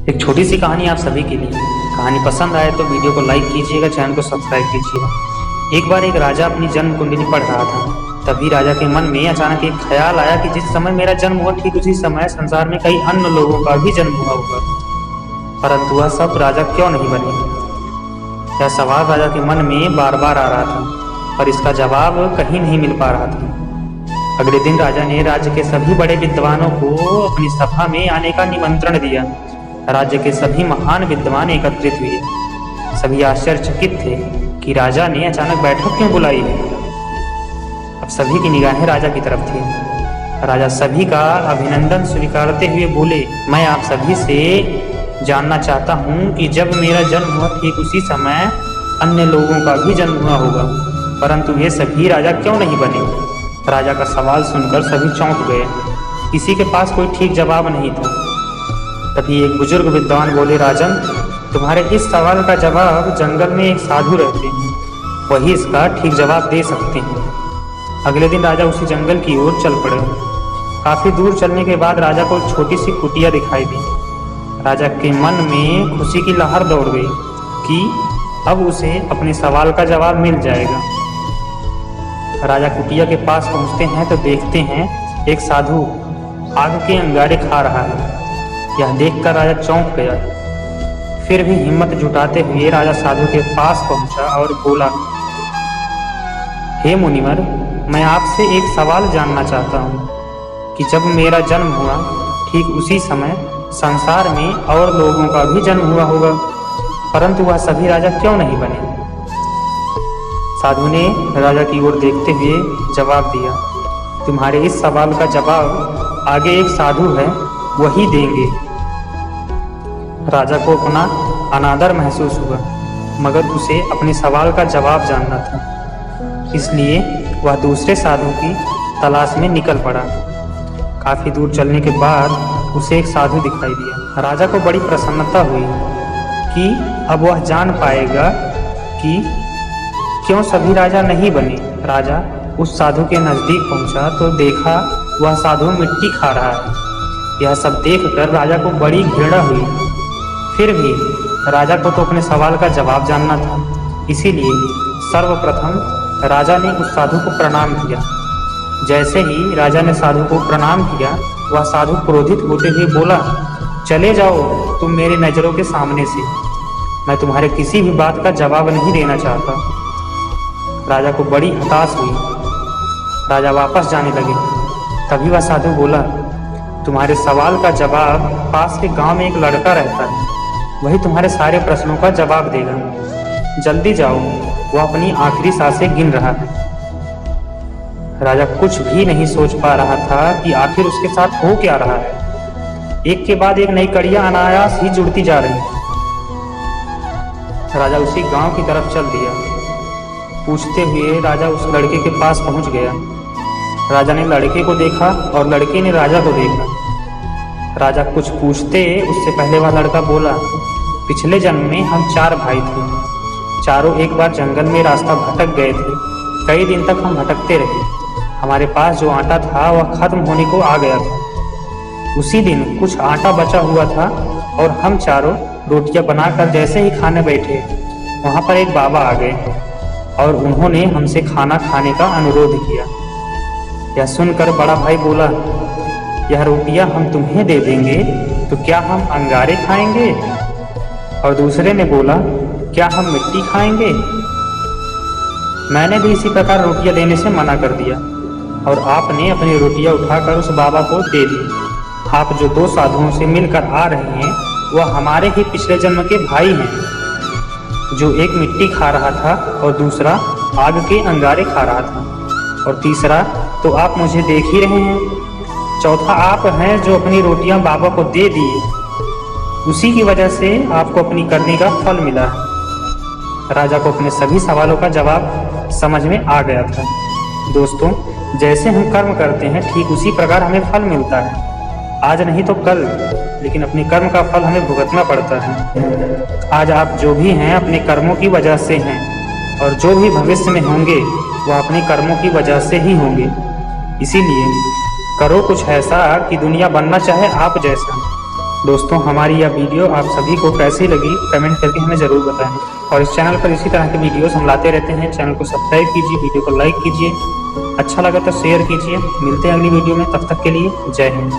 एक छोटी सी कहानी आप सभी के लिए। कहानी पसंद आए तो वीडियो को लाइक कीजिएगा, चैनल को सब्सक्राइब कीजिएगा। एक बार एक राजा अपनी जन्म कुंडली पढ़ रहा था। तभी राजा के मन में अचानक एक ख्याल आया कि जिस समय मेरा जन्म हुआ ठीक उसी समय संसार में कई अन्य लोगों का भी जन्म हुआ होगा, परंतु वह सब राजा क्यों नहीं बने। यह सवाल राजा के मन में बार बार आ रहा था, पर इसका जवाब कहीं नहीं मिल पा रहा था। अगले दिन राजा ने राज्य के सभी बड़े विद्वानों को अपनी सभा में आने का निमंत्रण दिया। राज्य के सभी महान विद्वान एकत्रित हुए। सभी आश्चर्यचकित थे कि राजा ने अचानक बैठक क्यों बुलाई है। अब सभी की निगाहें राजा की तरफ थी। राजा सभी का अभिनंदन स्वीकारते हुए बोले, मैं आप सभी से जानना चाहता हूँ कि जब मेरा जन्म हुआ ठीक उसी समय अन्य लोगों का भी जन्म हुआ होगा, परंतु वे सभी राजा क्यों नहीं बने। राजा का सवाल सुनकर सभी चौंक गए। किसी के पास कोई ठीक जवाब नहीं था। तभी एक बुजुर्ग विद्वान बोले, राजन, तुम्हारे इस सवाल का जवाब जंगल में एक साधु रहते हैं, वही इसका ठीक जवाब दे सकते हैं। अगले दिन राजा उसी जंगल की ओर चल पड़े। काफी दूर चलने के बाद राजा को एक छोटी सी कुटिया दिखाई दी। राजा के मन में खुशी की लहर दौड़ गई कि अब उसे अपने सवाल का जवाब मिल जाएगा। राजा कुटिया के पास पहुंचते हैं तो देखते हैं एक साधु आग के अंगारे खा रहा है। यह देखकर राजा चौंक गया। फिर भी हिम्मत जुटाते हुए राजा साधु के पास पहुंचा और बोला, हे मुनिवर, मैं आपसे एक सवाल जानना चाहता हूँ कि जब मेरा जन्म हुआ ठीक उसी समय संसार में और लोगों का भी जन्म हुआ होगा, परंतु वह सभी राजा क्यों नहीं बने। साधु ने राजा की ओर देखते हुए जवाब दिया, तुम्हारे इस सवाल का जवाब आगे एक साधु है, वही देंगे। राजा को अपना अनादर महसूस हुआ, मगर उसे अपने सवाल का जवाब जानना था, इसलिए वह दूसरे साधु की तलाश में निकल पड़ा। काफी दूर चलने के बाद उसे एक साधु दिखाई दिया। राजा को बड़ी प्रसन्नता हुई कि अब वह जान पाएगा कि क्यों सभी राजा नहीं बने। राजा उस साधु के नजदीक पहुंचा तो देखा वह साधु मिट्टी खा रहा है। यह सब देखकर राजा को बड़ी घृणा हुई। फिर भी राजा को तो अपने सवाल का जवाब जानना था, इसीलिए सर्वप्रथम राजा ने उस साधु को प्रणाम किया। जैसे ही राजा ने साधु को प्रणाम किया, वह साधु क्रोधित होते हुए बोला, चले जाओ तुम मेरे नजरों के सामने से, मैं तुम्हारे किसी भी बात का जवाब नहीं देना चाहता। राजा को बड़ी हताश हुई। राजा वापस जाने लगे। तभी वह साधु बोला, तुम्हारे सवाल का जवाब पास के गांव में एक लड़का रहता है, वही तुम्हारे सारे प्रश्नों का जवाब देगा। जल्दी जाओ, वह अपनी आखिरी सांसें गिन रहा है। राजा कुछ भी नहीं सोच पा रहा था कि आखिर उसके साथ हो क्या रहा है। एक के बाद एक नई कड़ियां अनायास ही जुड़ती जा रही। राजा उसी गांव की तरफ चल दिया। पूछते हुए राजा उस लड़के के पास पहुंच गया। राजा ने लड़के को देखा और लड़के ने राजा को देखा। राजा कुछ पूछते उससे पहले वह लड़का बोला, पिछले जन्म में हम 4 भाई थे। चारों एक बार जंगल में रास्ता भटक गए थे। कई दिन तक हम भटकते रहे। हमारे पास जो आटा था वह खत्म होने को आ गया था। उसी दिन कुछ आटा बचा हुआ था और हम चारों रोटियां बनाकर जैसे ही खाने बैठे, वहां पर एक बाबा आ गए और उन्होंने हमसे खाना खाने का अनुरोध किया। यह सुनकर बड़ा भाई बोला, यह रोटियां हम तुम्हें दे देंगे तो क्या हम अंगारे खाएंगे? और दूसरे ने बोला, क्या हम मिट्टी खाएंगे? मैंने भी इसी प्रकार रोटियां देने से मना कर दिया और आपने अपनी रोटियां उठाकर उस बाबा को दे दी। आप जो 2 साधुओं से मिलकर आ रहे हैं वह हमारे ही पिछले जन्म के भाई हैं, जो एक मिट्टी खा रहा था और दूसरा आग के अंगारे खा रहा था, और तीसरा तो आप मुझे देख ही रहे हैं। चौथा आप हैं जो अपनी रोटियां बाबा को दे दिए, उसी की वजह से आपको अपनी करनी का फल मिला है। राजा को अपने सभी सवालों का जवाब समझ में आ गया था। दोस्तों, जैसे हम कर्म करते हैं ठीक उसी प्रकार हमें फल मिलता है। आज नहीं तो कल, लेकिन अपने कर्म का फल हमें भुगतना पड़ता है। आज आप जो भी हैं अपने कर्मों की वजह से हैं, और जो भी भविष्य में होंगे वह अपने कर्मों की वजह से ही होंगे। इसीलिए करो कुछ ऐसा कि दुनिया बनना चाहे आप जैसा। दोस्तों हमारी यह वीडियो आप सभी को कैसी लगी कमेंट करके हमें ज़रूर बताएं और इस चैनल पर इसी तरह के वीडियोस हम लाते रहते हैं। चैनल को सब्सक्राइब कीजिए, वीडियो को लाइक कीजिए, अच्छा लगा तो शेयर कीजिए। मिलते हैं अगली वीडियो में, तब तक के लिए जय हिंद।